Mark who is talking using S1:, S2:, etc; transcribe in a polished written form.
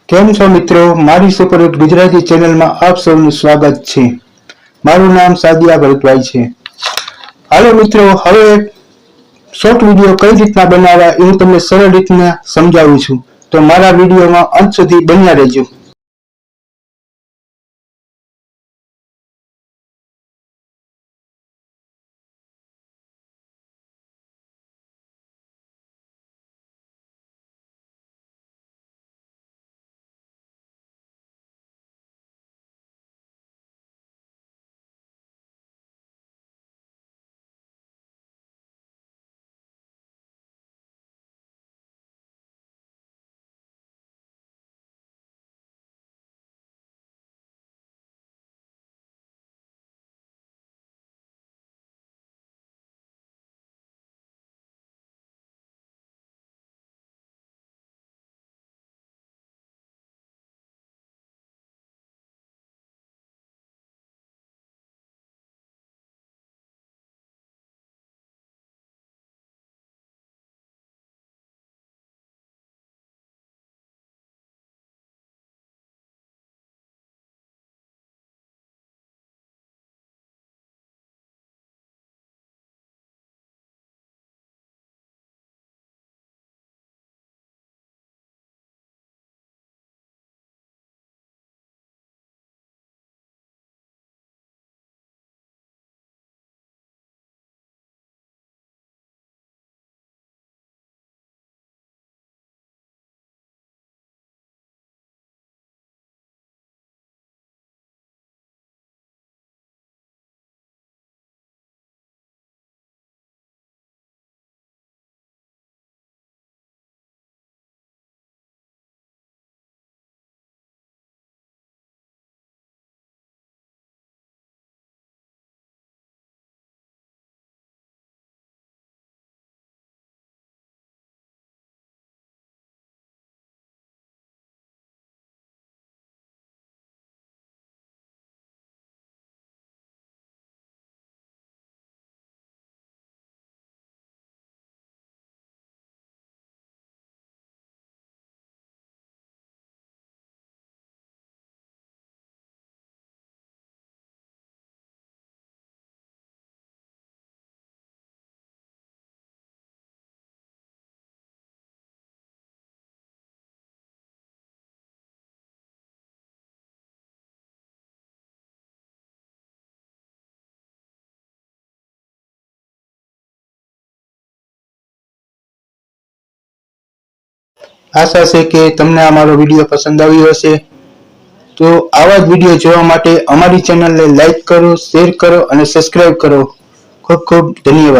S1: કેમ છો મિત્રો, મારી સુપરહિટ ગુજરાતી ચેનલમાં આપ સૌનું સ્વાગત છે। મારું નામ સાદિયા ભરતભાઈ છે। હાલો મિત્રો, હવે શોર્ટ વિડિયો કઈ રીતના બનાવવા એ હું તમને સરળ રીતના સમજાવું છું, તો મારા વિડિયોમાં અંત સુધી બન્યા રહેજો। આશા છે કે તમને આ મારો વિડિયો પસંદ આવ્યો હશે। તો આવા જ વિડિયો જોવા માટે અમારી ચેનલને લાઈક કરો, શેર કરો અને સબસ્ક્રાઇબ કરો। ખૂબ ખૂબ ધન્યવાદ।